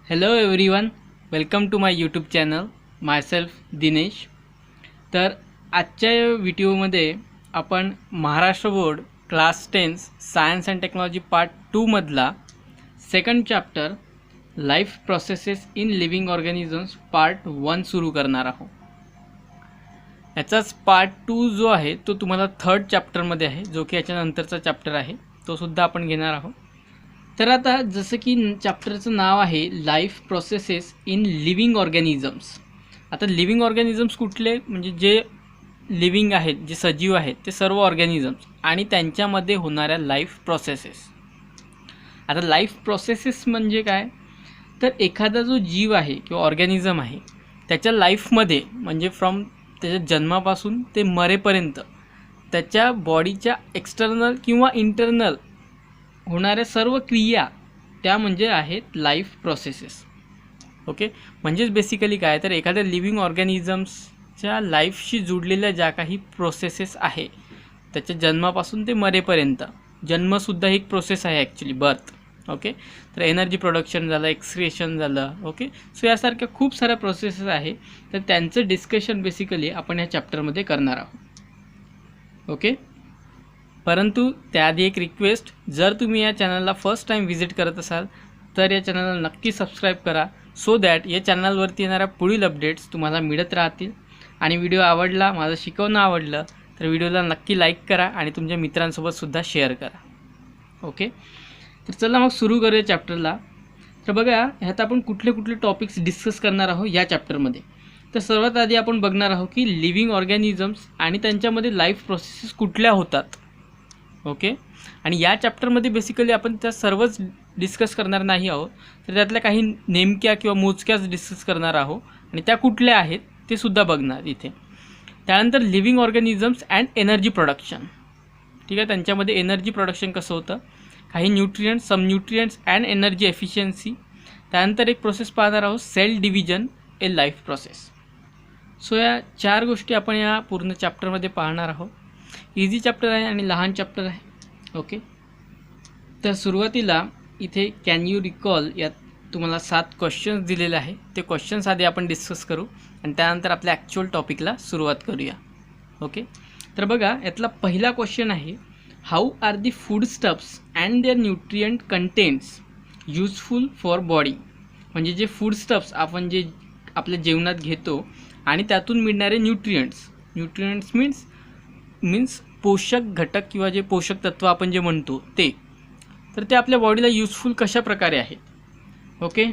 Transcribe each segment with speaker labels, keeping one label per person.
Speaker 1: Hello everyone, welcome to my YouTube channel. Myself Dinesh. तर आजच्या व्हिडिओमध्ये आपण Maharashtra board class 10 science and technology part 2 मधला second chapter life processes in living organisms part 1 सुरू करणार आहोत. याचाच पार्ट 2 जो आहे तो तुम्हाला थर्ड चॅप्टरमध्ये आहे, जो की याच्यानंतरचा चॅप्टर आहे, तो सुद्धा आपण घेणार आहोत. तर आता जसं की चॅप्टरचं नाव आहे life processes in living organisms. आता लिव्हिंग ऑर्गॅनिझम्स कुठले, म्हणजे जे लिव्हिंग आहेत, जे सजीव आहेत, ते सर्व ऑर्गॅनिझम्स आणि त्यांच्यामध्ये होणाऱ्या लाईफ प्रोसेसेस. आता लाईफ प्रोसेसेस म्हणजे काय, तर एखादा जो जीव आहे किंवा ऑर्गॅनिझम आहे त्याच्या लाईफमध्ये, म्हणजे फ्रॉम त्याच्या जन्मापासून ते मरेपर्यंत त्याच्या बॉडीच्या एक्सटर्नल किंवा इंटरनल होणाऱ्या सर्व क्रिया त्या म्हणजे आहेत लाईफ प्रोसेसेस. ओके, म्हणजेच बेसिकली काय, तर एखाद्या लिव्हिंग ऑर्गॅनिझम्सच्या लाईफशी जुडलेल्या ज्या काही प्रोसेसेस आहे त्याच्या जन्मापासून ते मरेपर्यंत. जन्मसुद्धा एक प्रोसेस आहे ॲक्च्युली, बर्थ. ओके, तर एनर्जी प्रोडक्शन झालं, एक्सक्रिएशन झालं. ओके, सो यासारख्या खूप साऱ्या प्रोसेसेस आहे, तर त्यांचं डिस्कशन बेसिकली आपण या चॅप्टरमध्ये करणार आहोत. ओके, परंतु त्याआधी एक रिक्वेस्ट, जर तुम्ही या चॅनलला फर्स्ट टाईम व्हिजिट करत असाल तर या चॅनलला नक्की सबस्क्राईब करा, सो दॅट या चॅनलवरती येणाऱ्या पुढील अपडेट्स तुम्हाला मिळत राहतील. आणि व्हिडिओ आवडला, माझं शिकवणं आवडलं तर व्हिडिओला नक्की लाईक करा आणि तुमच्या मित्रांसोबतसुद्धा शेअर करा. ओके, तर चला मग सुरू करूया चॅप्टरला. तर बघा, ह्यात आपण कुठले कुठले टॉपिक्स डिस्कस करणार आहोत या चॅप्टरमध्ये. तर सर्वात आधी आपण बघणार आहोत की लिव्हिंग ऑर्गॅनिझम्स आणि त्यांच्यामध्ये लाईफ प्रोसेसेस कुठल्या होतात. ओके, आणि या चॅप्टरमध्ये बेसिकली आपण त्या सर्वच डिस्कस करणार नाही आहोत, तर त्यातल्या काही नेमक्या किंवा मोजक्याच डिस्कस करणार आहोत आणि त्या कुठल्या आहेत ते सुद्धा बघणार इथे. त्यानंतर living organisms and energy production. ठीक आहे, त्यांच्यामध्ये एनर्जी प्रोडक्शन कसं होतं, काही nutrients, some nutrients and energy efficiency. त्यानंतर एक प्रोसेस पाहणार आहोत, cell division, a life process. So या 4 गोष्टी आपण या पूर्ण चॅप्टरमध्ये पाहणार आहोत. इझी चॅप्टर आहे आणि लहान चॅप्टर आहे. ओके, तर सुरुवातीला इथे कॅन यू रिकॉल यात तुम्हाला 7 क्वेश्चन्स दिलेले आहे. ते क्वेश्चन्स आधी आपण डिस्कस करू आणि त्यानंतर आपल्या ॲक्च्युअल टॉपिकला सुरुवात करूया. ओके, तर बघा, यातला पहिला क्वेश्चन आहे, how are the food stuffs and their nutrient contents useful for body. म्हणजे जे फूड स्टफ्स आपण जे आपल्या जेवणात घेतो आणि त्यातून मिळणारे न्यूट्रियंट्स मीन्स पोषक घटक किंवा जे पोषक तत्व आपण जे म्हणतो ते, तर ते आपल्या बॉडीला यूजफुल कशा प्रकारे आहेत. ओके,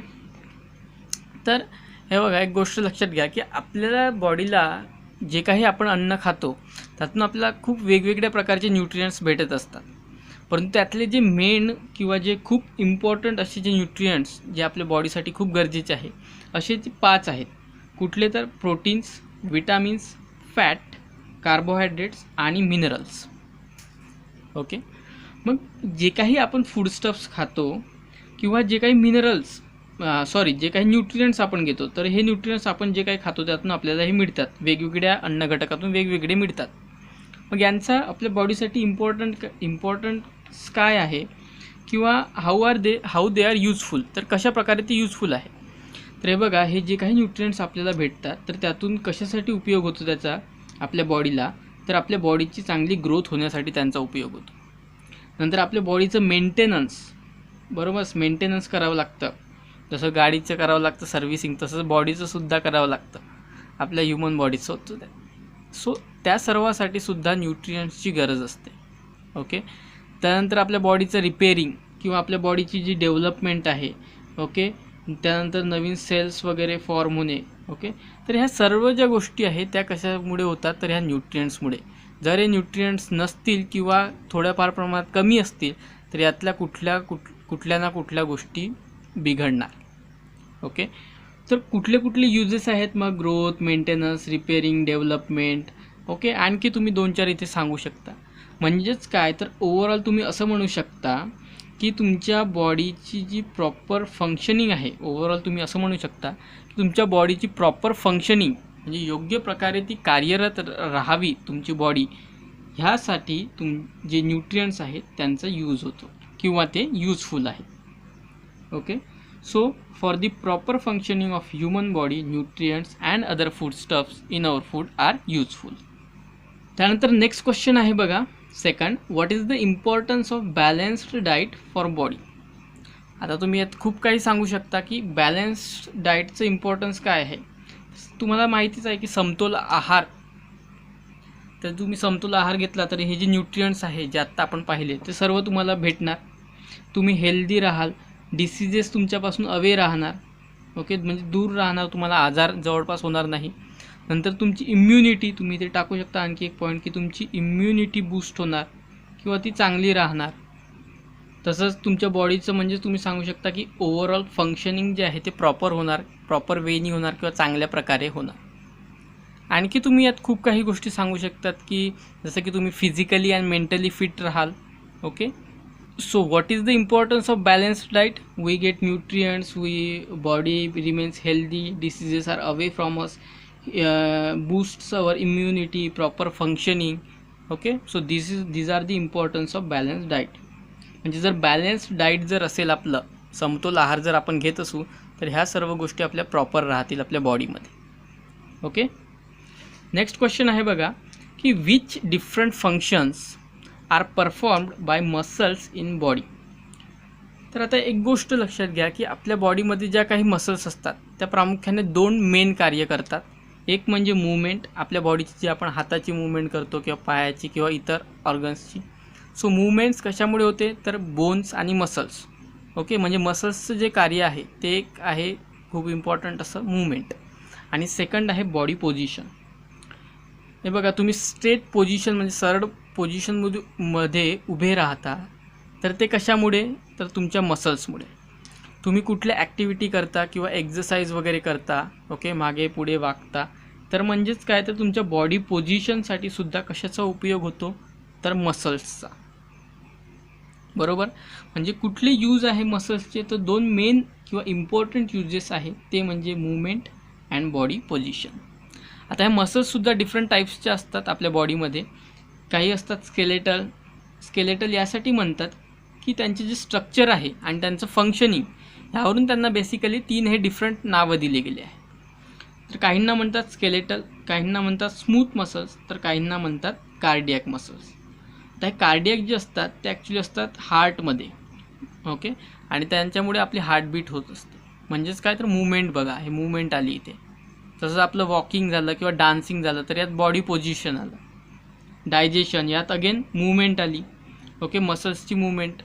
Speaker 1: तर हे बघा, एक गोष्ट लक्षात घ्या की आपल्याला बॉडीला जे काही आपण अन्न खातो त्यातून आपल्याला खूप वेगवेगळ्या प्रकारचे न्यूट्रियंट्स भेटत असतात, परंतु त्यातले जे मेन किंवा जे खूप इम्पॉर्टंट असे जे न्यूट्रियंट्स जे आपल्या बॉडीसाठी खूप गरजेचे आहे असे ते 5 आहेत. कुठले, तर प्रोटीन्स, विटामिन्स, फॅट, कार्बोहायड्रेट्स आणि मिनरल्स. ओके, मग जे काही आपण फूडस्टफ्स खातो किंवा जे काही जे काही न्यूट्रियंट्स आपण घेतो, तर हे न्यूट्रियंट्स आपण जे काही खातो त्यातून आपल्याला हे मिळतात, वेगवेगळ्या अन्न घटकातून वेगवेगळे मिळतात. मग यांचा आपल्या बॉडीसाठी इम्पॉर्टन्स काय आहे किंवा हाऊ दे आर यूजफुल, तर कशा प्रकारे ते यूजफुल आहे. तर हे बघा, हे जे काही न्यूट्रियंट्स आपल्याला भेटतात तर त्यातून कशासाठी उपयोग होतो त्याचा आपल्या बॉडीला, तर आपल्या बॉडीची चांगली ग्रोथ होण्यासाठी त्यांचा उपयोग होतो. नंतर आपल्या बॉडीचं मेंटेनन्स करावं लागतं. जसं गाडीचं करावं लागतं सर्व्हिसिंग, तसंच बॉडीचं सुद्धा करावं लागतं, आपल्या ह्युमन बॉडीचं होतं. सो त्या सर्वासाठी सुद्धा न्यूट्रियंट्सची गरज असते. ओके, त्यानंतर आपल्या बॉडीचं रिपेअरिंग किंवा आपल्या बॉडीची जी डेव्हलपमेंट आहे. ओके, त्यानंतर नवीन सेल्स वगैरे फॉर्म होणे. ओके, तर ह्या सर्व ज्या गोष्टी आहेत त्या कशामुळे होतात, तर ह्या न्यूट्रियंट्समुळे. जर हे न्यूट्रियंट्स नसतील किंवा थोड्याफार प्रमाणात कमी असतील तर यातल्या कुठल्या ना कुठल्या गोष्टी बिघडणार. ओके, तर कुठले युजेस आहेत मग, growth, maintenance, repairing, development. Okay, आणखी तुम्ही 2-4 इथे सांगू शकता. म्हणजेच काय, तर ओव्हरऑल तुम्ही असं म्हणू शकता की तुमच्या बॉडीची जी प्रॉपर फंक्शनिंग आहे, ओव्हरऑल तुम्ही असं म्हणू शकता की तुमच्या बॉडीची प्रॉपर फंक्शनिंग म्हणजे योग्य प्रकारे ती कार्यरत राहावी तुमची बॉडी, ह्यासाठी जे न्यूट्रियंट्स आहेत त्यांचा यूज होतो किंवा ते यूजफुल आहेत. Okay, so for the proper functioning of human body nutrients and other food stuffs in our food are useful. त्यानंतर नेक्स्ट क्वेश्चन आहे बघा second, what is the importance of balanced diet for body. आता तुम्ही यात खूप काही सांगू शकता की बॅलन्स्ड डाईटचं इम्पॉर्टन्स काय आहे. तुम्हाला माहितीच आहे की समतोल आहार, तर तुम्ही समतोल आहार घेतला तर हे जे न्यूट्रियंट्स आहे जे आत्ता आपण पाहिले ते सर्व तुम्हाला भेटणार. तुम्ही हेल्दी राहाल, डिसीजेस तुमच्यापासून अवे राहणार. ओके, म्हणजे दूर राहणार, तुम्हाला आजार जवळपास होणार नाही. नंतर तुमची इम्युनिटी, तुम्ही ते टाकू शकता आणखी एक पॉईंट की तुमची इम्युनिटी बूस्ट होणार किंवा ती चांगली राहणार. तसंच तुमच्या बॉडीचं म्हणजे तुम्ही सांगू शकता की ओव्हरऑल फंक्शनिंग जे आहे ते प्रॉपर होणार, प्रॉपर वेनी होणार किंवा चांगल्या प्रकारे होणार. आणखी तुम्ही यात खूप काही गोष्टी सांगू शकतात की जसं की तुम्ही फिजिकली अँड मेंटली फिट राहाल. Okay, so what is the importance of balanced diet. We get nutrients, we body remains healthy, diseases are away from us, boosts our immunity, proper functioning. Okay, so these are the importance of balanced diet. म्हणजे जर balanced diet जर असेल, आपलं समतोल आहार जर आपण घेत असू तर ह्या सर्व गोष्टी आपल्या प्रॉपर राहतील आपल्या बॉडीमध्ये. ओके, नेक्स्ट क्वेश्चन आहे बघा की which different functions are performed by muscles in body. तर आता एक गोष्ट लक्षात घ्या की आपल्या बॉडीमध्ये ज्या काही मसल्स असतात त्या प्रामुख्याने दोन मेन कार्य करतात. एक म्हणजे मूवमेंट, आपल्या बॉडीची जी आपण हाताची मूवमेंट करतो किंवा पायाची किंवा इतर ऑर्गन्सची. सो मूवमेंट्स कशामुळे होते तर बोन्स आणि मसल्स. ओके, म्हणजे मसल्सचं जे कार्य आहे ते एक आहे खूप इम्पॉर्टंट असं मूवमेंट. आणि सेकंड आहे बॉडी पोझिशन. हे बघा, तुम्ही स्ट्रेट पोझिशन म्हणजे सरळ पोझिशनमध्ये उभे राहता तर ते कशामुळे तर तुमच्या मसल्समुळे. तुम्ही कुठल्या ॲक्टिव्हिटी करता किंवा एक्झरसाइज वगैरे करता, ओके, मागे पुढे वागता, तर म्हणजेच काय तर तुमच्या बॉडी पोझिशनसाठी सुद्धा कशाचा उपयोग होतो तर मसल्सचा. बरोबर, म्हणजे कुठले यूज आहे मसल्सचे तर दोन मेन किंवा इम्पॉर्टंट यूजेस आहे ते म्हणजे मूवमेंट अँड बॉडी पोझिशन. आता ह्या मसल्ससुद्धा डिफरंट टाईप्सचे असतात आपल्या बॉडीमध्ये. काही असतात स्केलेटल यासाठी म्हणतात की त्यांचे जे स्ट्रक्चर आहे आणि त्यांचं फंक्शनिंग ह्यावरून त्यांना बेसिकली 3 हे डिफरंट नावं दिले गेले आहे. तर काहींना म्हणतात स्केलेटल, काहींना म्हणतात स्मूथ मसल्स, तर काहींना म्हणतात कार्डियक मसल्स. तर हे कार्डियक जे असतात ते ॲक्च्युली असतात हार्टमध्ये. ओके, आणि त्यांच्यामुळे आपली हार्टबीट होत असते. म्हणजेच काय तर मूवमेंट, बघा हे मूवमेंट आली इथे. तसंच आपलं वॉकिंग झालं किंवा डान्सिंग झालं तर यात बॉडी पोझिशन आलं. डायजेशन यात अगेन मूवमेंट आली. ओके, मसल्सची मूवमेंट.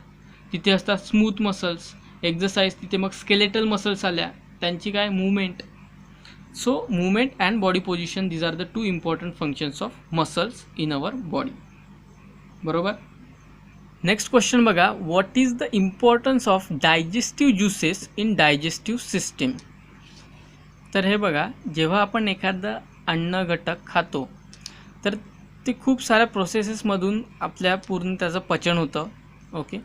Speaker 1: तिथे असतात स्मूथ मसल्स. एक्झरसाइज तिथे मग स्केलेटल मसल्स आल्या, त्यांची काय movement. So movement and body position, these are the 2 important functions of muscles in our body. बरोबर. नेक्स्ट क्वेश्चन बघा, what is the importance of digestive juices in digestive system. तर हे बघा, जेव्हा आपण एखादा अन्न घटक खातो तर ते खूप साऱ्या प्रोसेसेसमधून आपल्या पूर्ण त्याचं पचन होतं. ओके,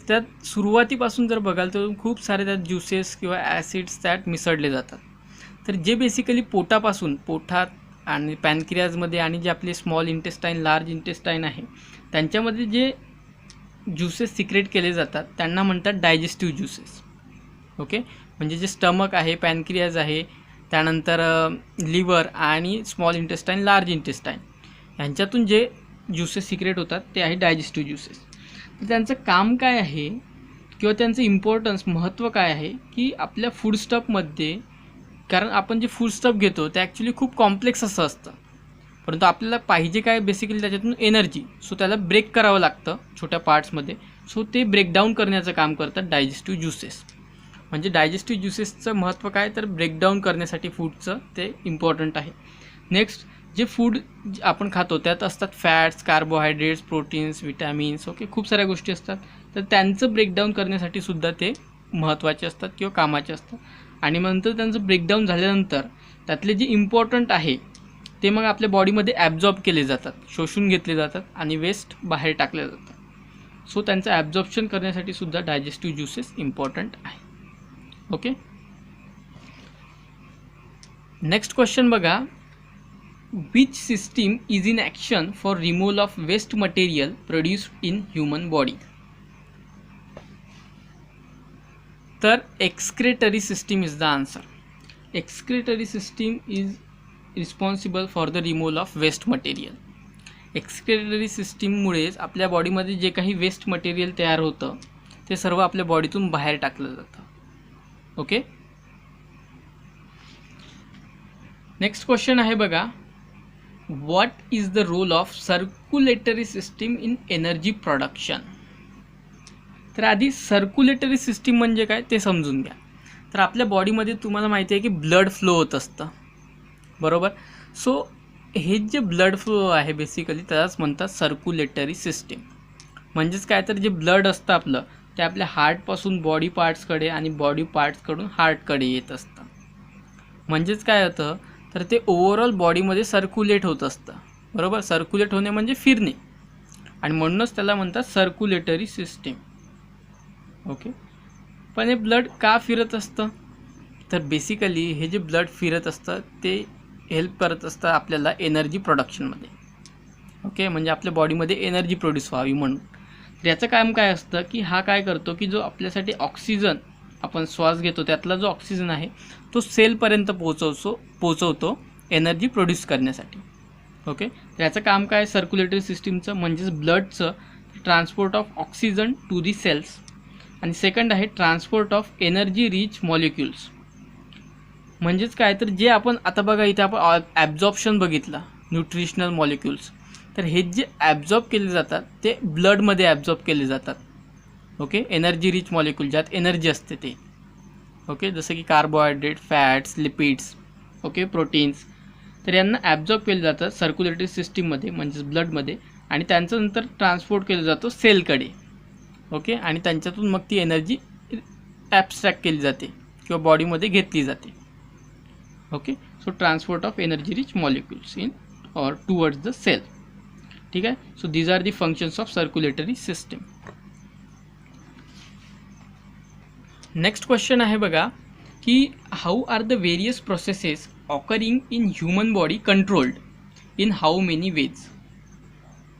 Speaker 1: त्यात सुरुवातीपासून जर बघाल तर खूप सारे त्यात ज्युसेस किंवा ॲसिड्स त्यात मिसळले जातात. तर जे बेसिकली पोटात आणि पॅनक्रियाजमध्ये आणि जे आपले स्मॉल इंटेस्टाईन, लार्ज इंटेस्टाईन आहे त्यांच्यामध्ये जे ज्युसेस सिक्रेट केले जातात त्यांना म्हणतात डायजेस्टिव्ह ज्युसेस. ओके, म्हणजे जे स्टमक आहे, पॅनक्रियाज आहे, त्यानंतर लिव्हर आणि स्मॉल इंटेस्टाईन, लार्ज इंटेस्टाईन ह्यांच्यातून जे ज्युसेस सिक्रेट होतात ते आहे डायजेस्टिव्ह ज्युसेस. तर त्यांचं काम काय आहे किंवा त्यांचं इम्पॉर्टन्स, महत्त्व काय आहे की आपल्या फूड स्टफमध्ये, कारण आपण जे फूड स्टफ घेतो ते ॲक्च्युली खूप कॉम्प्लेक्स असं असतं, परंतु आपल्याला पाहिजे काय बेसिकली त्याच्यातून एनर्जी. सो त्याला ब्रेक करावं लागतं छोट्या पार्ट्समध्ये. सो ते ब्रेकडाऊन करण्याचं काम करतात डायजेस्टिव्ह ज्युसेस. म्हणजे डायजेस्टिव्ह ज्युसेसचं महत्त्व काय तर ब्रेकडाऊन करण्यासाठी फूडचं ते इम्पॉर्टंट आहे. नेक्स्ट, जे फूड आपण खातो त्यात असतात fats, carbohydrates, proteins, vitamins. Okay, खूप साऱ्या गोष्टी असतात, तर त्यांचं ब्रेकडाऊन करण्यासाठी सुद्धा ते महत्त्वाचे असतात किंवा कामाचे असतात. आणि नंतर त्यांचं ब्रेकडाऊन झाल्यानंतर त्यातले जे इम्पॉर्टंट आहे ते मग आपल्या बॉडीमध्ये ॲब्झॉर्ब केले जातात, शोषून घेतले जातात आणि वेस्ट बाहेर टाकले जातात. सो त्यांचं ॲब्झॉर्प्शन करण्यासाठी सुद्धा डायजेस्टिव्ह ज्युसेस इम्पॉर्टंट आहे. ओके, नेक्स्ट क्वेश्चन बघा, which system is in action for removal of waste material produced in human body. तर excretory system is the answer. Excretory system is responsible for the removal of waste material. Excretory सिस्टीममुळेच आपल्या बॉडीमध्ये जे काही waste material तयार होतं ते सर्व आपल्या बॉडीतून बाहेर टाकलं जातं. ओके. नेक्स्ट क्वेश्चन आहे बघा, what is the role of circulatory system in energy production. तर आधी सर्क्युलेटरी सिस्टीम म्हणजे काय ते समजून घ्या. तर आपल्या बॉडीमध्ये तुम्हाला माहिती आहे की ब्लड फ्लो होत असतं, बरोबर. सो हे जे ब्लड फ्लो आहे बेसिकली त्यालाच म्हणतात सर्क्युलेटरी सिस्टीम. म्हणजेच काय, तर जे ब्लड असतं आपलं ते आपल्या हार्टपासून बॉडी पार्ट्सकडे आणि बॉडी पार्ट्सकडून हार्टकडे येत असतं. म्हणजेच काय होतं, तर ते ओव्हरऑल बॉडीमध्ये सर्क्युलेट होत असतं, बरोबर. सर्क्युलेट होणे म्हणजे फिरणे, आणि म्हणूनच त्याला म्हणतात सर्क्युलेटरी सिस्टीम. ओके. पण हे ब्लड का फिरत असतं, तर बेसिकली हे जे ब्लड फिरत असतं ते हेल्प करत असतं आपल्याला एनर्जी प्रोडक्शनमध्ये. ओके. म्हणजे आपल्या बॉडीमध्ये एनर्जी प्रोड्यूस व्हावी म्हणून. तर याचं काम काय असतं की हा काय करतो की जो आपल्यासाठी ऑक्सिजन आपण श्वास घेतो त्यातला जो ऑक्सिजन आहे तो सेलपर्यंत पोचवतो एनर्जी प्रोड्यूस करण्यासाठी. ओके. तर याचं काम काय सर्क्युलेटरी सिस्टीमचं, म्हणजेच ब्लडचं transport of oxygen to the cells. आणि सेकंड आहे transport of energy rich molecules. म्हणजेच काय, तर जे आपण आता बघा इथे आपण ॲब्झॉर्प्शन बघितलं, न्यूट्रिशनल मॉलिक्युल्स. तर हे जे ॲब्झॉर्ब केले जातात ते ब्लडमध्ये ॲब्झॉर्ब केले जातात. ओके. एनर्जी रिच मॉलिक्युल ज्यात एनर्जी असते ते. ओके. जसं की carbohydrate, fats, lipids, okay, proteins. तर यांना ॲब्झॉर्ब केले जातात सर्क्युलेटरी सिस्टीममध्ये म्हणजेच ब्लडमध्ये, आणि त्यांचं नंतर ट्रान्सपोर्ट केलं जातो सेलकडे. ओके. आणि त्यांच्यातून मग ती एनर्जी ॲब्स्ट्रॅक्ट केली जाते किंवा बॉडीमध्ये घेतली जाते. Okay. So transport of energy rich molecules in और टुवर्ड्स द सेल. ठीक आहे. So these are the functions of circulatory system. Next question आहे बघा की how are the various processes occurring in human body controlled in how many ways.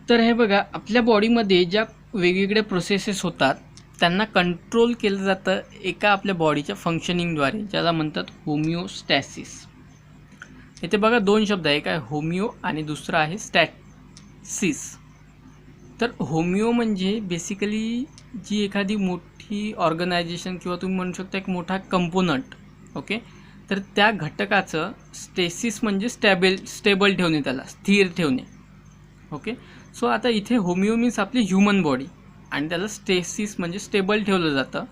Speaker 1: तर हे बघा आपल्या बॉडीमध्ये ज्या वेगवेगळ्या प्रोसेसेस होतात त्यांना कंट्रोल केलं जातं एका आपल्या बॉडीच्या फंक्शनिंगद्वारे, ज्याला म्हणतात होमिओस्टॅसिस. इथे बघा दोन शब्द आहे, एक आहे होमिओ आणि दुसरा आहे स्टॅसिस. तर होमिओ म्हणजे बेसिकली जी एखादी मोठी ऑर्गनायझेशन किंवा तुम्ही म्हणू शकता एक मोठा कंपोनंट. ओके. तर त्या घटकाचं स्टेसिस म्हणजे स्टेबल ठेवणे, त्याला स्थिर ठेवणे. ओके. सो आता इथे होमिओ मीन्स आपली ह्युमन बॉडी आणि त्याला स्टेसिस म्हणजे स्टेबल ठेवलं जातं,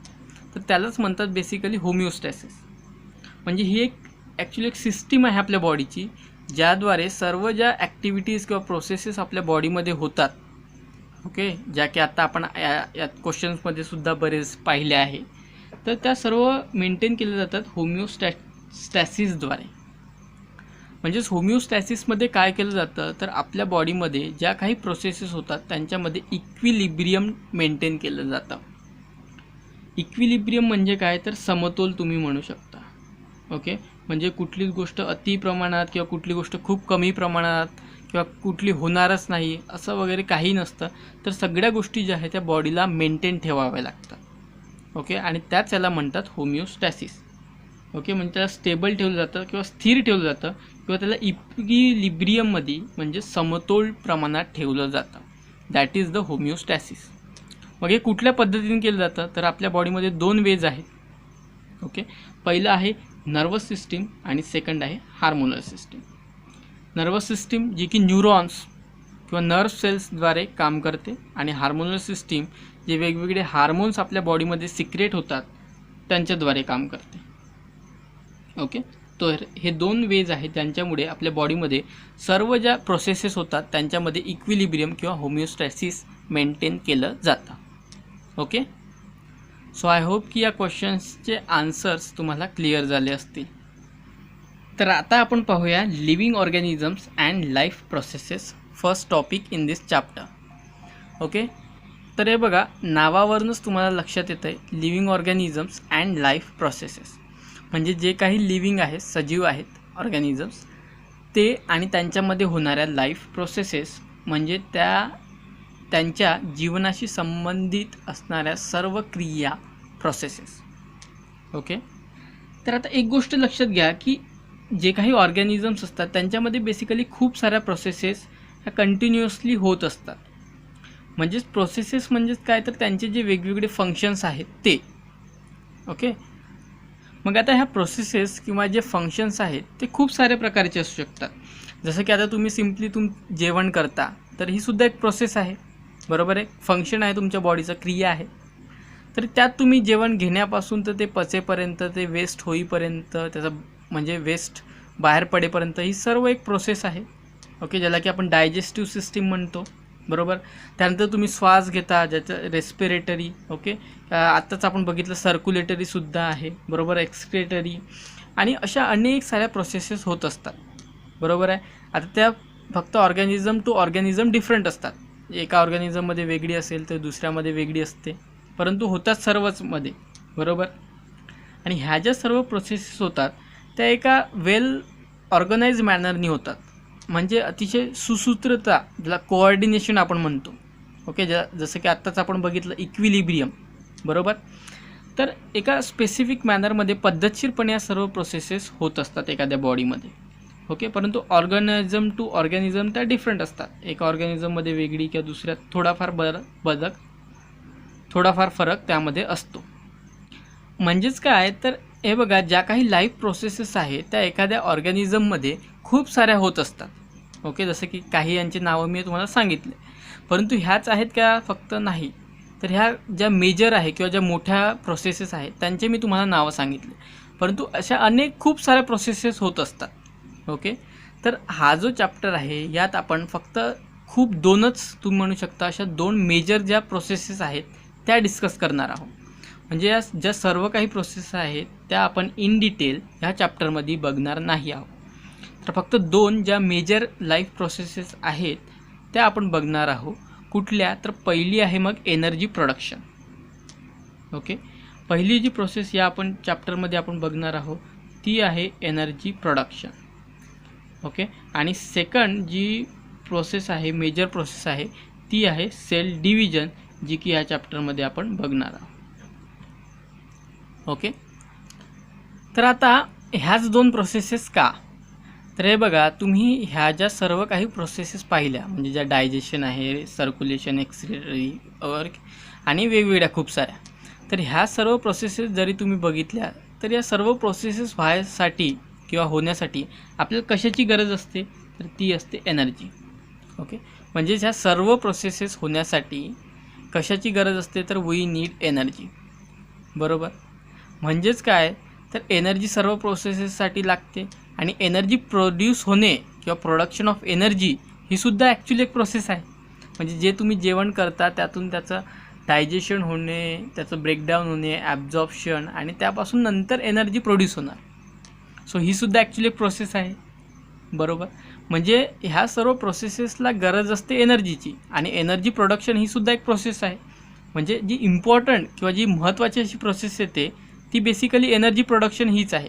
Speaker 1: तर त्यालाच म्हणतात बेसिकली होमिओस्टॅसिस. म्हणजे ही ॲक्च्युली एक सिस्टीम आहे आपल्या बॉडीची, ज्याद्वारे सर्व ज्या ॲक्टिव्हिटीज किंवा प्रोसेसेस आपल्या बॉडीमध्ये होतात, ओके, ज्या की आता आपण या क्वेश्चन्समध्ये सुद्धा बरेच पाहिले आहे, तर त्या सर्व मेंटेन केल्या जातात होमिओस्टॅसिसद्वारे. म्हणजेच होमिओस्टॅसिसमध्ये काय केलं जातं, तर आपल्या बॉडीमध्ये ज्या काही प्रोसेसेस होतात त्यांच्यामध्ये इक्विलिब्रियम मेंटेन केलं जातं. इक्विलिब्रियम म्हणजे काय, तर समतोल तुम्ही म्हणू शकता. ओके. म्हणजे कुठलीच गोष्ट अति प्रमाणात किंवा कुठली गोष्ट खूप कमी प्रमाणात किंवा कुठली होणारच नाही असं वगैरे काही नसतं. तर सगळ्या गोष्टी ज्या आहेत त्या बॉडीला मेंटेन ठेवाव्या लागतात. ओके. आणि त्याच याला म्हणतात होमिओस्टॅसिस. ओके. म्हणजे त्याला स्टेबल ठेवलं जातं किंवा स्थिर ठेवलं जातं किंवा त्याला इक्विलिब्रियममध्ये म्हणजे समतोल प्रमाणात ठेवलं जातं. That is the homeostasis. मग हे कुठल्या पद्धतीने केलं जातं, तर आपल्या बॉडीमध्ये दोन वेज आहेत. ओके. पहिलं आहे नर्वस सिस्टीम आणि सेकंड आहे हार्मोनल सिस्टीम. नर्वस सिस्टीम जी की न्यूरॉन्स किंवा नर्व सेल्सद्वारे काम करते, आणि हार्मोनल सिस्टीम जे वेगवेगळे हार्मोन्स आपल्या बॉडीमध्ये सिक्रेट होतात त्यांच्याद्वारे काम करते. ओके. तर हे दोन वेज आहेत ज्यांच्यामुळे आपल्या बॉडीमध्ये सर्व ज्या प्रोसेसेस होतात त्यांच्यामध्ये इक्विलिब्रियम किंवा होमिओस्टॅसिस मेंटेन केलं जातं. ओके. सो आय होप की या क्वेश्चन्सचे आन्सर्स तुम्हाला क्लिअर झाले असतील. तर आता आपण पाहूया living organisms and life processes, first topic in this chapter. Okay. तर हे बघा नावावरूनच तुम्हाला लक्षात येतं आहे living organisms and life processes. म्हणजे जे काही लिव्हिंग आहेत, सजीव आहेत ऑर्गॅनिझम्स, ते आणि त्यांच्यामध्ये होणाऱ्या लाईफ प्रोसेसेस म्हणजे त्यांच्या जीवनाशी संबंधित असणाऱ्या सर्व क्रिया प्रोसेसेस. ओके. तर आता एक गोष्ट लक्षात घ्या की जे काही ऑर्गॅनिझम्स असतात त्यांच्यामध्ये बेसिकली खूप साऱ्या प्रोसेसेस ह्या कंटिन्युअसली होत असतात. म्हणजेच प्रोसेसेस म्हणजेच काय, तर त्यांचे जे वेगवेगळे फंक्शन्स आहेत ते. ओके. मग आता ह्या प्रोसेसेस किंवा जे फंक्शन्स आहेत ते खूप साऱ्या प्रकारचे असू शकतात. जसं की आता तुम्ही सिम्पली जेवण करता, तर ही सुद्धा एक प्रोसेस आहे, बरोबर आहे. फंक्शन आहे तुमच्या बॉडीचं, क्रिया आहे. तर त्यात तुम्ही जेवण घेण्यापासून तर ते पचेपर्यंत, ते वेस्ट होईपर्यंत, त्याचं म्हणजे वेस्ट बाहेर पडेपर्यंत ही सर्व एक प्रोसेस आहे. ओके, ज्याला की आपण डायजेस्टिव्ह सिस्टीम म्हणतो, बरोबर. त्यानंतर तुम्ही श्वास घेता, ज्याचं रेस्पिरेटरी. ओके, आत्ताच आपण बघितलं सर्क्युलेटरीसुद्धा आहे, बरोबर, एक्सक्रेटरी, आणि अशा अनेक साऱ्या प्रोसेसेस होत असतात, बरोबर आहे. आता त्या फक्त ऑर्गॅनिझम टू ऑर्गॅनिझम डिफरंट असतात. एका ऑर्गॅनिझममध्ये वेगळी असेल तर दुसऱ्यामध्ये वेगळी असते, परंतु होतात सर्वच मध्ये, बरोबर. आणि ह्या ज्या सर्व प्रोसेसेस होतात त्या एका वेल ऑर्गनाइज मॅनरनी होतात, म्हणजे अतिशय सुसूत्रता, ज्याला कोऑर्डिनेशन आपण म्हणतो. ओके, जसं की आत्ताच आपण बघितलं इक्विलिब्रियम, बरोबर. तर एका स्पेसिफिक मॅनरमध्ये पद्धतशीरपणे या सर्व प्रोसेसेस होत असतात एखाद्या बॉडीमध्ये. ओके, परंतु ऑर्गॅनिझम टू ऑर्गॅनिझम त्या डिफरंट असतात. एका ऑर्गॅनिझममध्ये वेगळी किंवा दुसऱ्यात थोडाफार फरक त्यामध्ये असतो. म्हणजेच काय, तर हे बघा, ज्या काही लाईफ प्रोसेसेस आहेत त्या एखाद्या ऑर्गॅनिझममध्ये खूप साऱ्या होत असतात. ओके, जसं की काही यांची नावं मी तुम्हाला सांगितले, परंतु ह्याच आहेत का, फक्त नाही. तर ह्या ज्या मेजर आहे किंवा ज्या मोठ्या प्रोसेसेस आहेत त्यांचे मी तुम्हाला नावं सांगितले, परंतु अशा अनेक खूप साऱ्या प्रोसेसेस होत असतात. ओके, तर हा जो चॅप्टर आहे यात आपण फक्त दोनच तुम्ही म्हणू शकता अशा 2 मेजर ज्या प्रोसेसेस आहेत त्या डिस्कस करणार आहोत. म्हणजे या ज्या सर्व काही प्रोसेस आहेत त्या आपण इन डिटेल ह्या चॅप्टरमध्ये बघणार नाही आहोत. तर फक्त 2 ज्या मेजर लाईफ प्रोसेसेस आहेत त्या आपण बघणार आहोत. कुठल्या, तर पहिली आहे मग एनर्जी प्रोडक्शन. ओके, पहिली जी प्रोसेस या आपण चॅप्टरमध्ये आपण बघणार आहोत ती आहे एनर्जी प्रोडक्शन. ओके, आणि सेकंड जी प्रोसेस आहे, मेजर प्रोसेस आहे, ती आहे सेल डिव्हिजन, जी की ह्या चॅप्टरमध्ये आपण बघणार आहोत. ओके, तर आता ह्याच 2 प्रोसेसेस का, तर हे बघा, तुम्ही ह्या ज्या सर्व काही प्रोसेसेस पाहिल्या, म्हणजे ज्या डायजेशन आहे, सर्क्युलेशन, एक्सक्रेटरी आणि वेगवेगळ्या खूप साऱ्या, तर ह्या सर्व प्रोसेसेस जरी तुम्ही बघितल्या तर या सर्व प्रोसेसेस व्हायसाठी किंवा होण्यासाठी आपल्याला कशाची गरज असते, तर ती असते एनर्जी. ओके, म्हणजे ह्या सर्व प्रोसेसेस होण्यासाठी कशाची गरज असते, तर वी नीड एनर्जी, बरोबर. म्हणजेच काय, तर एनर्जी सर्व प्रोसेसेससाठी लागते, आणि एनर्जी प्रोड्यूस होणे किंवा प्रोडक्शन ऑफ एनर्जी ही सुद्धा ॲक्च्युली एक प्रोसेस आहे. म्हणजे जे तुम्ही जेवण करता त्यातून त्याचं डायजेशन होणे, त्याचं ब्रेकडाऊन होणे, ॲब्झॉर्प्शन, आणि त्यापासून नंतर एनर्जी प्रोड्यूस होणार. सो ही सुद्धा ॲक्च्युली एक प्रोसेस आहे, बरोबर. म्हणजे ह्या सर्व प्रोसेसेसला गरज असते एनर्जीची, आणि एनर्जी प्रोडक्शन ही सुद्धा एक प्रोसेस आहे. म्हणजे जी इम्पॉर्टंट किंवा जी महत्त्वाची अशी प्रोसेस येते ती बेसिकली एनर्जी प्रोडक्शन हीच आहे.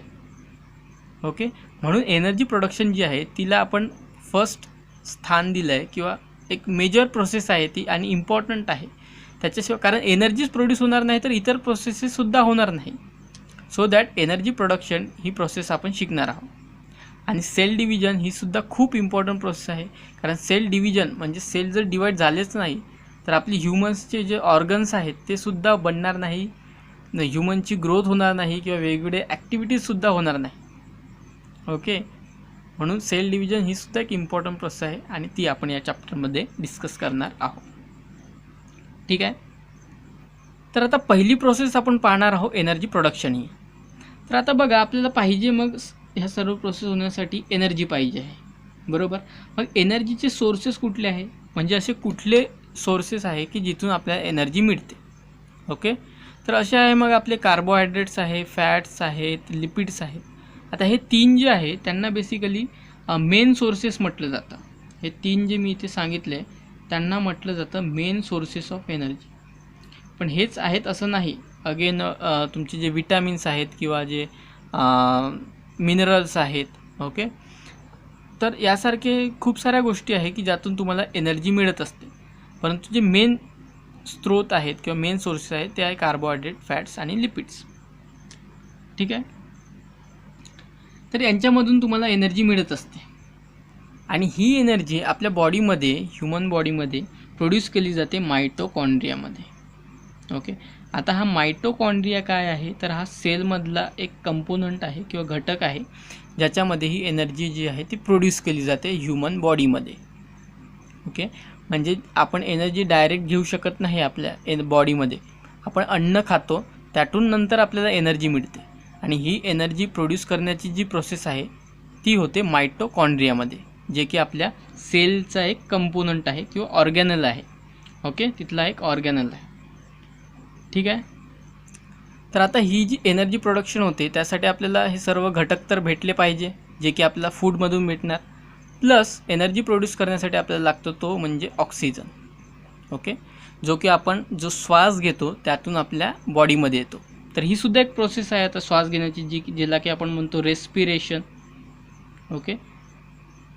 Speaker 1: ओके, म्हणून एनर्जी प्रोडक्शन जी आहे तिला आपण फर्स्ट स्थान दिलं आहे, किंवा एक मेजर प्रोसेस आहे ती, आणि इम्पॉर्टंट आहे त्याच्याशिवाय, कारण एनर्जीच प्रोड्यूस होणार नाही तर इतर प्रोसेसेससुद्धा होणार नाही. So that energy production he process आपण शिकणार आहोत. आणि सेल डिव्हिजन ही सुद्धा खूप इम्पॉर्टंट प्रोसेस आहे, कारण सेल डिव्हिजन म्हणजे सेल जर डिवाईड झालेच नाही तर आपली ह्युमन्सचे जे ऑर्गन्स आहेत ते सुद्धा बनणार नाही, ह्युमनची ग्रोथ होणार नाही, किंवा वेगवेगळे ॲक्टिव्हिटीजसुद्धा होणार नाही. ओके, म्हणून सेल डिव्हिजन ही सुद्धा एक इम्पॉर्टंट प्रोसेस आहे, आणि ती आपण या चॅप्टरमध्ये डिस्कस करणार आहोत. ठीक आहे, तर आता पहिली प्रोसेस आपण पाहणार आहोत एनर्जी प्रोडक्शन ही. तर आता बघा, आपल्याला पाहिजे मग ह्या सर्व प्रोसेस होण्यासाठी एनर्जी पाहिजे आहे, बरोबर. मग एनर्जीचे सोर्सेस कुठले आहे, म्हणजे असे कुठले सोर्सेस आहे की जिथून आपल्याला एनर्जी मिळते. ओके, तर असे आहे मग आपले कार्बोहायड्रेट्स आहे, फॅट्स आहेत, लिपिड्स आहेत. आता हे 3 जे आहे त्यांना बेसिकली मेन सोर्सेस म्हटलं जातं. हे 3 जे मी इथे सांगितले त्यांना म्हटलं जातं मेन सोर्सेस ऑफ एनर्जी. पण हेच आहेत असं नाही. अगेन तुमचे जे विटॅमिन्स आहेत किंवा जे मिनरल्स आहेत, ओके, तर यासारखे खूप साऱ्या गोष्टी आहे की ज्यातून तुम्हाला एनर्जी मिळत असते. परंतु जे मेन स्रोत आहेत किंवा मेन सोर्सेस आहेत ते आहे कार्बोहायड्रेट, फॅट्स आणि लिपिड्स. ठीक आहे. तर यांच्यामधून तुम्हाला एनर्जी मिळत असते आणि ही एनर्जी आपल्या बॉडीमध्ये, ह्युमन बॉडीमध्ये प्रोड्यूस केली जाते मायटोकॉन्ड्रियामध्ये. ओके. आता हा मायटोकॉन्ड्रिया काय आहे, तर हा सेलमधला एक कंपोनंट आहे किंवा घटक आहे ज्याच्यामध्ये ही एनर्जी जी आहे ती प्रोड्यूस केली जाते ह्युमन बॉडीमध्ये. ओके. म्हणजे आपण एनर्जी डायरेक्ट घेऊ शकत नाही आपल्या बॉडीमध्ये. आपण अन्न खातो, त्यातून नंतर आपल्याला एनर्जी मिळते आणि ही एनर्जी प्रोड्यूस करण्याची जी प्रोसेस आहे ती होते मायटोकॉन्ड्रियामध्ये, जे की आपल्या सेलचा एक कंपोनंट आहे किंवा ऑर्गॅनल आहे. ओके. तिथला एक ऑर्गॅनल आहे. ठीक आहे. तर आता ही जी एनर्जी प्रोडक्शन होते त्यासाठी आपल्याला हे सर्व घटक तर भेटले पाहिजे, जे की आपल्याला फूडमधून भेटणार. प्लस एनर्जी प्रोड्यूस करण्यासाठी आपल्याला लागतो तो म्हणजे ऑक्सिजन. ओके. जो की आपण जो श्वास घेतो त्यातून आपल्या बॉडीमध्ये येतो. तर ही सुद्धा एक प्रोसेस आहे आता श्वास घेण्याची, ज्याला की आपण म्हणतो रेस्पिरेशन. ओके.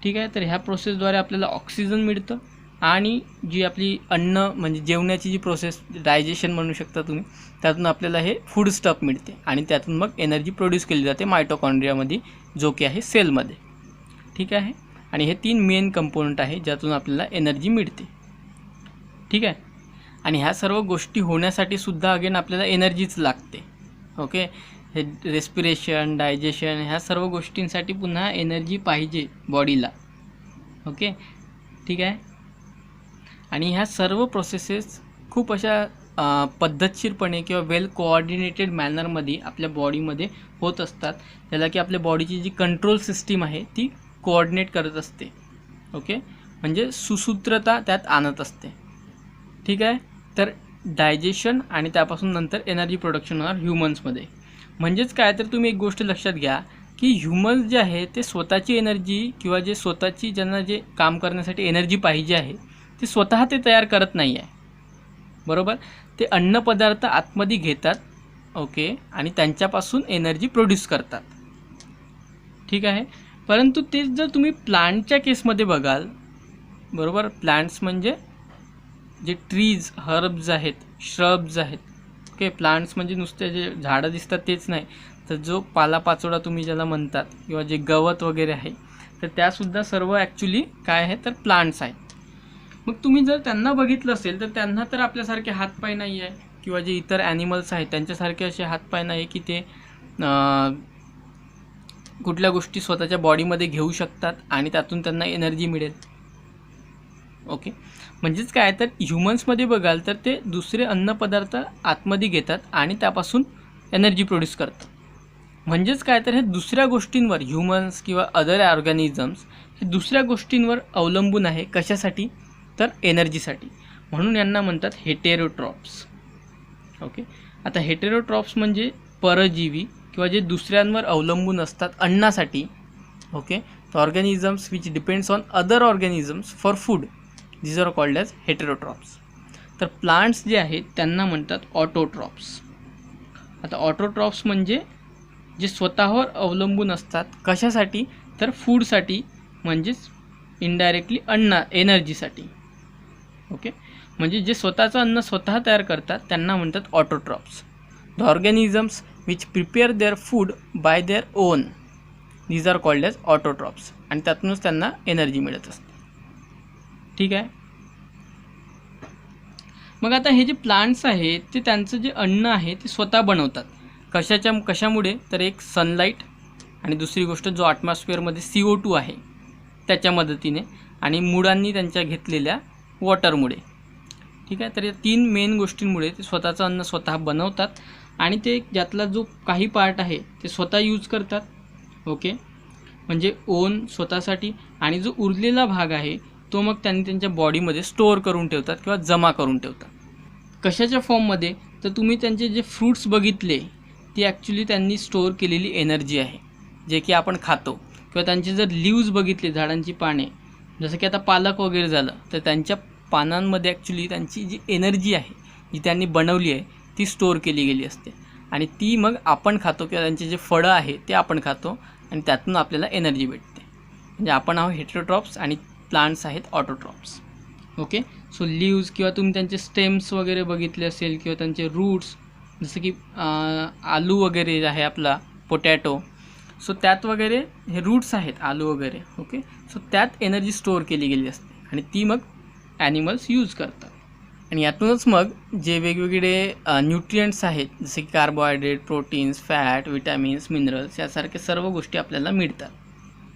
Speaker 1: ठीक आहे. तर ह्या प्रोसेसद्वारे आपल्याला ऑक्सिजन मिळतं आणि जी आपली अन्न म्हणजे जेवण्याची जी प्रोसेस, डायजेशन म्हणू शकता तुम्ही, त्यातून आपल्याला हे फूड स्टफ मिळते आणि त्यातून मग एनर्जी प्रोड्यूस केली जाते मायटोकॉन्ड्रियामध्ये, जो की आहे सेलमध्ये. ठीक आहे. आणि हे 3 मेन कंपोनंट आहे ज्यातून आपल्याला एनर्जी मिळते. ठीक आहे. आणि ह्या सर्व गोष्टी होण्यासाठी सुद्धा अगेन आपल्याला एनर्जीच लागते. ओके. हे रेस्पिरेशन, डायजेशन ह्या सर्व गोष्टींसाठी पुन्हा एनर्जी पाहिजे बॉडीला. ओके. ठीक आहे. आणि ह्या सर्व प्रोसेसेस खूप अशा पद्धतशीरपणे किंवा वेल कोऑर्डिनेटेड मॅनरमध्ये आपल्या बॉडीमध्ये होत असतात, त्याला की आपल्या बॉडीची जी कंट्रोल सिस्टीम आहे ती कोऑर्डिनेट करत असते. ओके. म्हणजे सुसूत्रता त्यात आणत असते. ठीक आहे. तर डायजेशन आणि त्यापासून नंतर एनर्जी प्रोडक्शन होणार ह्युमन्समध्ये. म्हणजेच काय, तर तुम्ही एक गोष्ट लक्षात घ्या की ह्युमन्स जे आहे ते स्वतःची एनर्जी किंवा जे स्वतःची ज्यांना जे काम करण्यासाठी एनर्जी पाहिजे आहे ते स्वतः ते तयार करत नाही आहे. बरोबर. ते अन्नपदार्थ आतमध्ये घेतात. ओके. आणि त्यांच्यापासून एनर्जी प्रोड्यूस करतात. ठीक आहे. परंतु तेच जर तुम्ही प्लांटच्या केसमध्ये बघाल, बरोबर, प्लांट्स म्हणजे जे ट्रीज, हर्ब्स आहेत, श्रब्स आहेत. ओके. प्लांट्स म्हणजे नुसते जे झाडं दिसतात तेच नाही, तर जो पालापाचोळा तुम्ही ज्याला म्हणतात किंवा जे गवत वगैरे आहे, तर त्यासुद्धा सर्व ॲक्च्युली काय आहे, तर प्लांट्स आहेत. मग तुम्ही जर त्यांना बघितलं असेल तर त्यांना तर आपल्यासारखे हातपाय नाही आहे किंवा जे इतर ॲनिमल्स आहेत त्यांच्यासारखे असे हातपाय नाही की ते कुठल्या गोष्टी स्वतःच्या बॉडीमध्ये घेऊ शकतात आणि त्यातून त्यांना एनर्जी मिळेल. ओके. म्हणजेच काय, तर ह्युमन्समध्ये बघाल तर ते दुसरे अन्नपदार्थ आतमध्ये घेतात आणि त्यापासून एनर्जी प्रोड्यूस करतात. म्हणजेच काय, तर हे दुसऱ्या गोष्टींवर, ह्युमन्स किंवा अदर ऑर्गॅनिझम्स हे दुसऱ्या गोष्टींवर अवलंबून आहे. कशासाठी, तर एनर्जीसाठी. म्हणून यांना म्हणतात हेटेरोट्रॉप्स. ओके. आता हेटेरोट्रॉप्स म्हणजे परजीवी किंवा जे दुसऱ्यांवर अवलंबून असतात अन्नासाठी. ओके. तर organisms which depends on other organisms for food, these are called as heterotrophs. तर प्लांट्स जे आहेत त्यांना म्हणतात ऑटोट्रॉप्स. आता ऑटोट्रॉप्स म्हणजे जे स्वतःवर अवलंबून असतात. कशासाठी, तर फूडसाठी, म्हणजेच इनडायरेक्टली एनर्जीसाठी. ओके. म्हणजे जे स्वतःचं अन्न स्वतः तयार करतात त्यांना म्हणतात autotrophs. The organisms which prepare their food by their own, these are called as autotrophs. आणि त्यातूनच त्यांना एनर्जी मिळत असते. ठीक आहे. मग आता हे जे प्लांट्स आहेत ते त्यांचं जे अन्न आहे ते स्वतः बनवतात. कशामुळे, तर एक सनलाईट आणि दुसरी गोष्ट जो ॲटमॉस्फिअरमध्ये CO2 आहे त्याच्या मदतीने आणि मुळांनी त्यांच्या घेतलेल्या वॉटरमुळे. ठीक आहे. तर या 3 मेन गोष्टींमुळे ते स्वतःचं अन्न स्वतः बनवतात आणि ते ज्यातला जो काही पार्ट आहे ते स्वतः यूज करतात. ओके. म्हणजे ओन स्वतःसाठी, आणि जो उरलेला भाग आहे तो मग त्यांनी त्यांच्या बॉडीमध्ये स्टोअर करून ठेवतात किंवा जमा करून ठेवतात. कशाच्या फॉर्ममध्ये, तर तुम्ही त्यांचे जे फ्रूट्स बघितले ती ॲक्च्युली त्यांनी स्टोअर केलेली एनर्जी आहे जे की आपण खातो. किंवा त्यांचे जर लीव्ज बघितले, झाडांची पाने, जसं की आता पालक वगैरे झालं, तर त्यांच्या पानांमध्ये ॲक्च्युली त्यांची जी एनर्जी आहे जी त्यांनी बनवली आहे ती स्टोअर केली गेली असते आणि ती मग आपण खातो किंवा त्यांचे जे फळं आहे ते आपण खातो आणि त्यातून आपल्याला एनर्जी भेटते. म्हणजे आपण आहोत हेटेरोट्रॉप्स आणि प्लांट्स आहेत ऑटोट्रॉप्स. ओके. सो लीव्ज किंवा तुम्ही त्यांचे स्टेम्स वगैरे बघितले असेल किंवा त्यांचे रूट्स, जसं की आलू वगैरे आहे आपला, पोटॅटो. सो त्यात वगैरे हे रूट्स आहेत, आलू वगैरे. ओके, सो त्यात एनर्जी स्टोअर केली गेली असते आणि ती मग ॲनिमल्स यूज करतात. आणि यातूनच मग जे वेगवेगळे न्यूट्रियंट्स आहेत, जसे की carbohydrate, proteins, fat, vitamins, minerals यासारख्या सर्व गोष्टी आपल्याला मिळतात.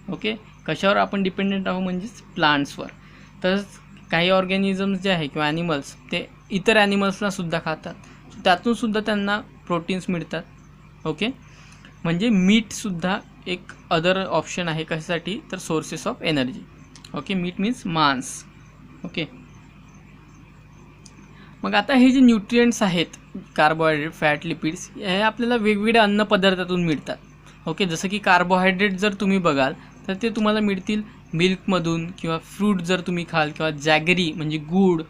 Speaker 1: ओके, कशावर आपण डिपेंडेंट आहोत म्हणजेच प्लांट्सवर. तसंच काही ऑर्गॅनिझम्स जे आहे किंवा ॲनिमल्स ते इतर ॲनिमल्सला सुद्धा खातात, त्यातूनसुद्धा त्यांना प्रोटीन्स मिळतात. ओके, म्हणजे मीटसुद्धा एक अदर ऑप्शन आहे कशासाठी, तर sources of energy. Okay, meat means मांस. ओके, मग आता हे जे न्यूट्रियंट्स आहेत, कार्बोहायड्रेट, फॅट, लिपिड्स, हे आपल्याला वेगवेगळ्या अन्नपदार्थातून मिळतात. ओके, जसं की कार्बोहायड्रेट जर तुम्ही बघाल तर ते तुम्हाला मिळतील मिल्कमधून, किंवा फ्रूट जर तुम्ही खाल, किंवा जॅगरी म्हणजे गूळ.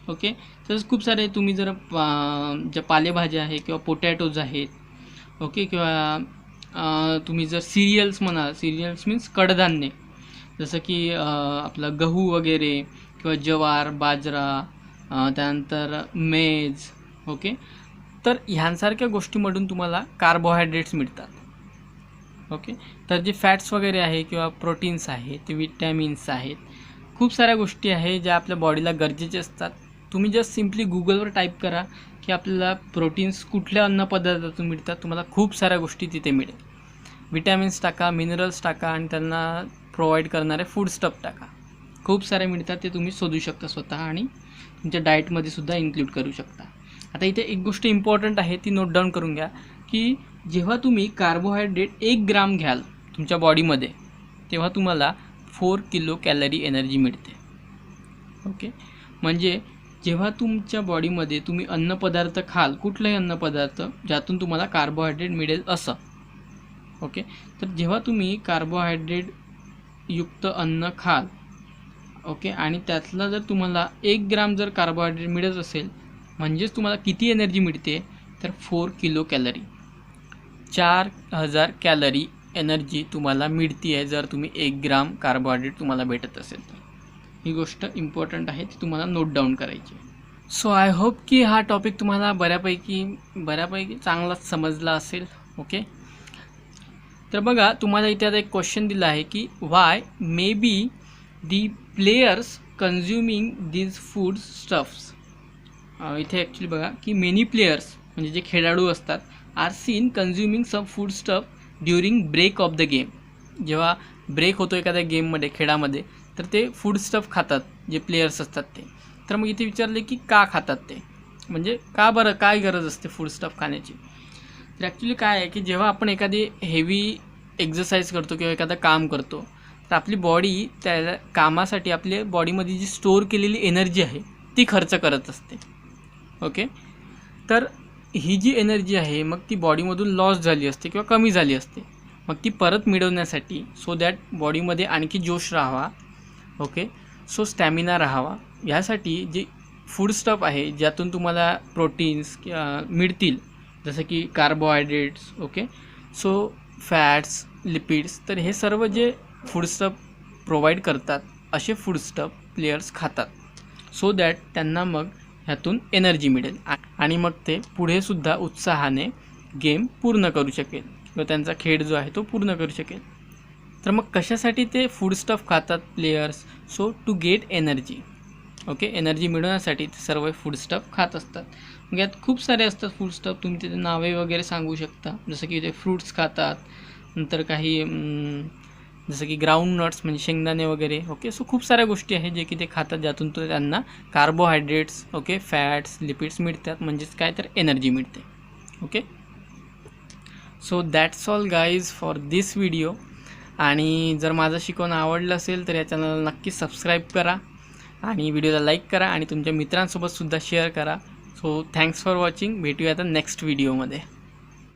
Speaker 1: ओके, तसंच खूप सारे तुम्ही जर ज्या पालेभाज्या आहे किंवा पोटॅटोज आहेत. ओके, किंवा तुम्ही जर सिरियल्स म्हणाल, सिरियल्स मीन्स कडधान्य, जसं की आपलं गहू वगैरे, किंवा ज्वार, बाजरा, त्यानंतर मेज. ओके, तर ह्यांसारख्या गोष्टीमधून तुम्हाला कार्बोहायड्रेट्स मिळतात. ओके, तर जे फॅट्स वगैरे आहे किंवा प्रोटीन्स आहेत, ते विटॅमिन्स आहेत, खूप साऱ्या गोष्टी आहे ज्या आपल्या बॉडीला गरजेचे असतात. तुम्ही जस्ट सिम्पली गुगलवर टाईप करा की आपल्याला प्रोटीन्स कुठल्या अन्नपदार्थातून मिळतात, तुम्हाला खूप साऱ्या गोष्टी तिथे मिळेल. विटॅमिन्स टाका, मिनरल्स टाका, आणि त्यांना प्रोव्हाइड करणारे फूड स्टफ टाका. खूप सारे मिळतात, ते तुम्ही शोधू शकता स्वतः आणि तुमच्या डाएटमध्ये सुद्धा इन्क्लूड करू शकता. आता इथे एक गोष्ट इम्पॉर्टंट आहे, ती नोट डाऊन करून घ्या की जेव्हा तुम्ही कार्बोहायड्रेट 1 ग्राम घ्याल तुमच्या बॉडीमध्ये, तेव्हा तुम्हाला 4 किलो कॅलरी एनर्जी मिळते. ओके, म्हणजे जेव्हा तुमच्या बॉडीमध्ये तुम्ही अन्नपदार्थ खाल, कुठलाही अन्नपदार्थ ज्यातून तुम्हाला कार्बोहायड्रेट मिळेल असं. ओके, तर जेव्हा तुम्ही कार्बोहायड्रेट युक्त अन्न खाल, ओके, आणि त्यातला जर तुम्हाला 1 ग्राम जर कार्बोहायड्रेट मिळत असेल, म्हणजेच तुम्हाला किती एनर्जी मिळते, तर 4 किलो कॅलरी, 4000 कॅलरी एनर्जी तुम्हाला मिळते आहे जर तुम्ही 1 ग्राम कार्बोहायड्रेट तुम्हाला भेटत असेल तर. ही गोष्ट इम्पॉर्टंट आहे, ती तुम्हाला नोट डाऊन करायची. सो आय होप की हा टॉपिक तुम्हाला बऱ्यापैकी चांगलाच समजला असेल. ओके, तर बघा, तुम्हाला इथे आता एक क्वेश्चन दिला आहे की why may be the players consuming these food stuffs. इथे ॲक्च्युली बघा की मेनी प्लेयर्स म्हणजे जे खेळाडू असतात are seen consuming some food stuff during break of the game. जेव्हा ब्रेक होतो एखाद्या गेममध्ये, खेळामध्ये, तर ते फूड स्टफ खातात जे प्लेयर्स असतात ते. तर मग इथे विचारले की का खातात ते, म्हणजे का बरं, काय गरज असते फूड स्टफ खाण्याची. तर ॲक्च्युली काय आहे की जेव्हा आपण एखादी हेवी एक्झरसाइज करतो किंवा एखादं काम करतो, तर आपली बॉडी त्या कामासाठी आपल्या बॉडीमध्ये जी स्टोअर केलेली एनर्जी आहे ती खर्च करत असते. ओके, तर ही जी एनर्जी आहे मग ती बॉडीमधून लॉस झाली असते किंवा कमी झाली असते. मग ती परत मिळवण्यासाठी, सो दॅट बॉडीमध्ये आणखी जोश राहावा, ओके, सो स्टॅमिना राहावा, यासाठी जे फूड स्टफ आहे ज्यातून तुम्हाला प्रोटीन्स मिळतील, जसं की carbohydrates, okay, so fats, lipids, तर हे सर्व जे फूड स्टफ प्रोव्हाइड करतात असे फूड स्टफ प्लेयर्स खातात, सो दॅट त्यांना मग ह्यातून एनर्जी मिळेल आणि मग ते पुढे सुद्धा उत्साहाने गेम पूर्ण करू शकेल किंवा त्यांचा खेळ जो आहे तो पूर्ण करू शकेल. तर मग कशासाठी ते फूड स्टफ खातात players, so to get energy. Okay, energy मिळवण्यासाठी ते सर्व फूड स्टफ खात असतात. मग यात खूप सारे असतात फूड स्टफ, तुम्ही तिथे नावे वगैरे सांगू शकता, जसं की ते फ्रूट्स खातात, नंतर काही जसं की ग्राउंड नट्स म्हणजे शेंगदाणे वगैरे. ओके, सो खूप साऱ्या गोष्टी आहेत जे की ते खातात ज्यातून तो त्यांना कार्बोहायड्रेट्स, ओके, फॅट्स, लिपिड्स मिळतात, म्हणजेच काय तर एनर्जी मिळते. Okay, so that's all guys for this video. आणि जर माझं शिकवणं आवडलं असेल तर या चॅनलला नक्की सबस्क्राईब करा आणि व्हिडिओला लाईक करा आणि तुमच्या मित्रांसोबतसुद्धा शेअर करा. So thanks for watching. भेटूया आता नेक्स्ट व्हिडिओमध्ये.